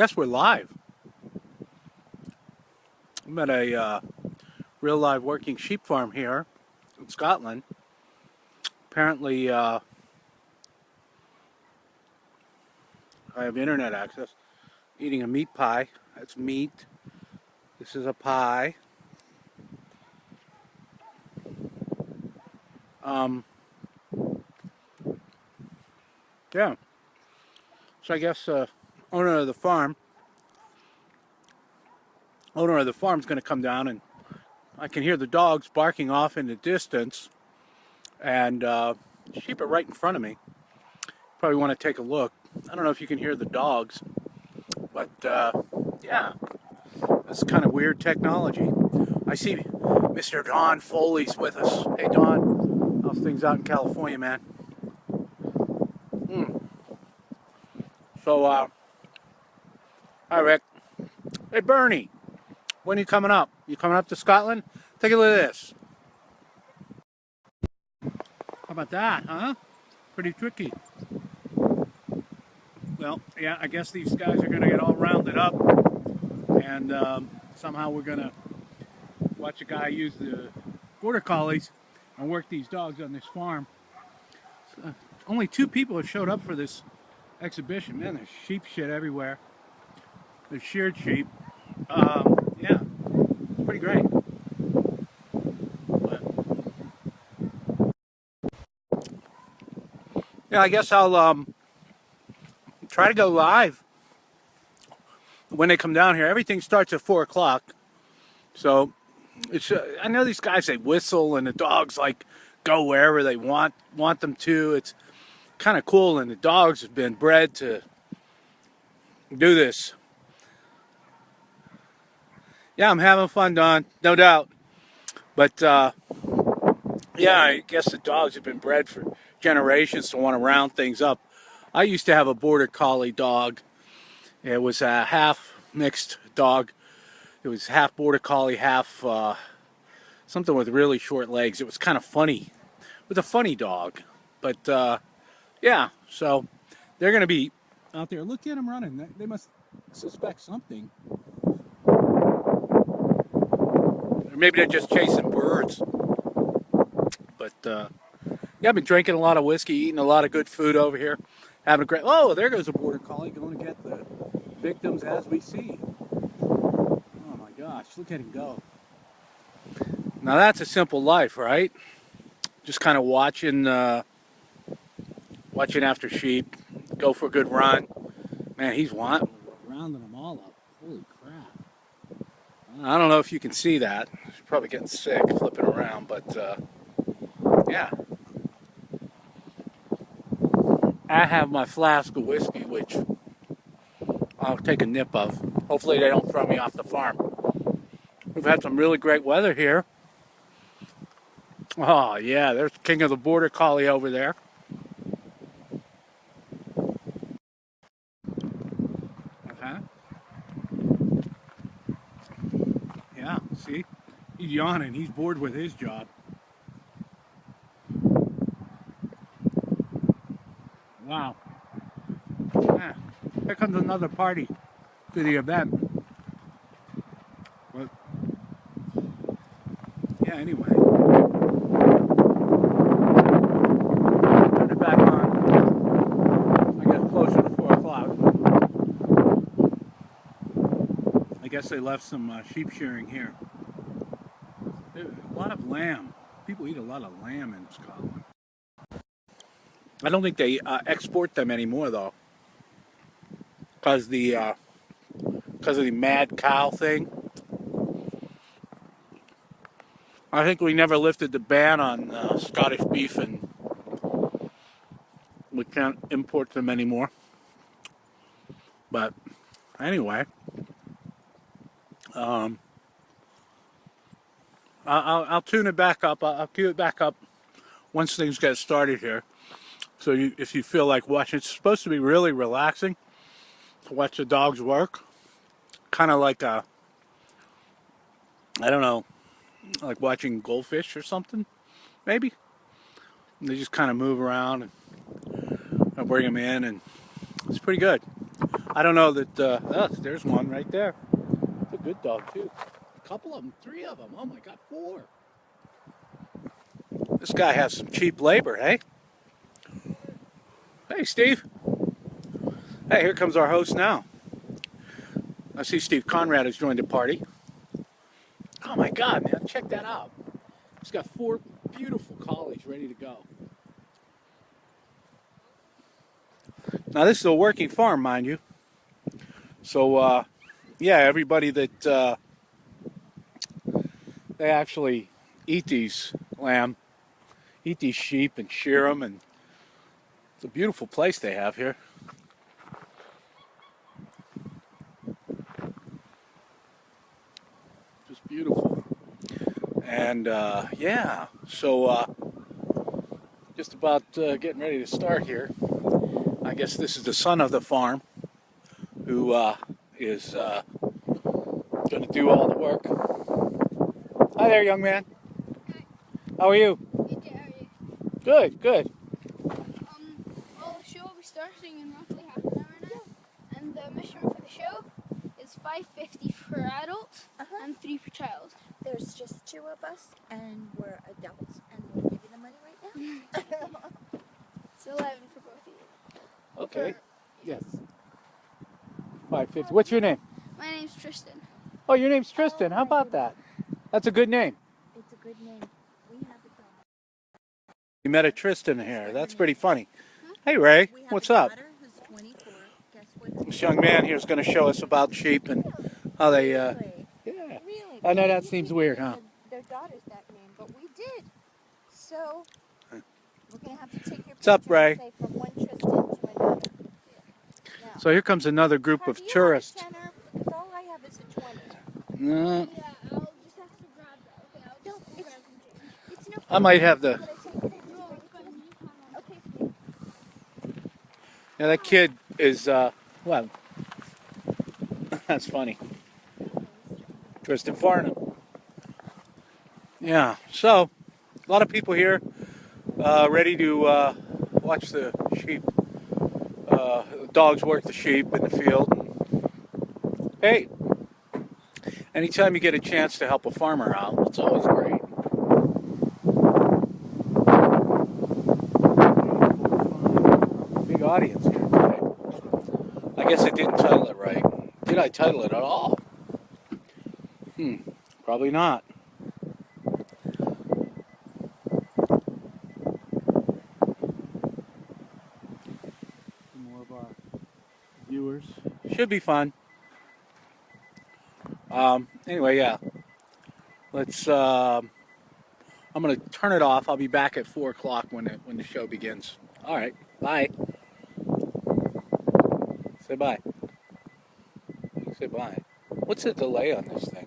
Guess we're live. I'm at a real live working sheep farm here in Scotland. Apparently, I have internet access. Eating a meat pie. That's meat. This is a pie. Yeah. So I guess owner of the farm is going to come down, and I can hear the dogs barking off in the distance, and sheep are right in front of me. Probably want to take a look. I don't know if you can hear the dogs, but yeah, that's kind of weird technology. I see Mr. Don Foley's with us. Hey Don, how's things out in California, man? So, hi Rick. Hey Bernie, when are you coming up? You coming up to Scotland? Take a look at this. How about that, huh? Pretty tricky. Well, yeah, I guess these guys are going to get all rounded up, and somehow we're going to watch a guy use the border collies and work these dogs on this farm. So, only 2 people have showed up for this exhibition. Man, there's sheep shit everywhere. There's sheared sheep. Yeah, it's pretty great. But, yeah, I guess I'll try to go live when they come down here. Everything starts at 4 o'clock. So it's I know these guys, they whistle and the dogs like go wherever they want them to. It's kind of cool, and the dogs have been bred to do this. Yeah, I'm having fun, Don, no doubt. But yeah, I guess the dogs have been bred for generations to want to round things up. I used to have a border collie dog. It was a half mixed dog. It was half border collie, half something with really short legs. It was kind of funny. It was a funny dog. But yeah, so they're going to be out there. Look at them running. They must suspect something. Or maybe they're just chasing birds. But yeah, I've been drinking a lot of whiskey, eating a lot of good food over here. Having a great... Oh, there goes a border collie going to get the victims as we see. Oh my gosh, look at him go. Now that's a simple life, right? Just kind of watching after sheep, go for a good run. Man, he's rounding them all up. Holy crap. I don't know if you can see that. He's probably getting sick flipping around, but yeah. I have my flask of whiskey, which I'll take a nip of. Hopefully they don't throw me off the farm. We've had some really great weather here. Oh yeah, there's King of the Border Collie over there. Yeah, see? He's yawning. He's bored with his job. Wow. Yeah. Here comes another party to the event. But, yeah, anyway. Turn it back on. I guess closer to 4 o'clock. I guess they left some sheep shearing here. A lot of lamb. People eat a lot of lamb in Scotland. I don't think they export them anymore, though, because of the mad cow thing. I think we never lifted the ban on Scottish beef, and we can't import them anymore. But anyway, I'll tune it back up. I'll cue it back up once things get started here. So if you feel like watching, it's supposed to be really relaxing to watch the dogs work. Kind of like I don't know, like watching goldfish or something, maybe. And they just kind of move around and I bring them in, and it's pretty good. I don't know that, oh, there's one right there. It's a good dog too. A couple of them, 3 of them. Oh my God, 4. This guy has some cheap labor, hey? Hey, Steve. Hey, here comes our host now. I see Steve Conrad has joined the party. Oh my God, man, check that out. He's got 4 beautiful collies ready to go. Now, this is a working farm, mind you. So, yeah, everybody that they actually eat these eat these sheep and shear them, and it's a beautiful place they have here. Just beautiful. And yeah, so just about getting ready to start here. I guess this is the son of the farm who is going to do all the work. Hi there, young man. Hi. How are you? Good, how are you? Good, good. Well, the show will be starting in roughly half an hour now, and the mission for the show is $5.50 for adults and $3 per child. There's just 2 of us, and we're adults, and we'll give you the money right now. It's 11 for both of you. Okay. Yes. 550. What's your name? My name's Tristan. Oh, your name's Tristan. How about that? That's a good name. It's a good name. We have a daughter. You met a Tristan here. That's pretty funny. Hey, Ray. We have What's a up? daughter who's 24. Guess what? This young man here is going to show us about sheep and how they, Really? yeah. Really? I know that We seems didn't weird, give huh? Their daughters that name, but we did. So, we're going to have to take your What's up, picture and Ray? say from one Tristan to another. Now, So here comes another group of have you tourists. had a tenner? Because all I have is a 20. No, Yeah, I'll just have to grab that. Okay, I'll No, just grab some change. It's no I might have the. But I take it in. No, it's fine. Okay. Yeah, that kid is. Well, that's funny. Tristan Farnham. Yeah. So, a lot of people here, ready to watch the sheep. Dogs work the sheep in the field. Hey, anytime you get a chance to help a farmer out, it's always great. Big audience here today. I guess I didn't title it right. Did I title it at all? Probably not. More of our viewers. Should be fun. Anyway, yeah. Let's. I'm gonna turn it off. I'll be back at 4 o'clock when the show begins. All right. Bye. Say bye. Say bye. What's the delay on this thing?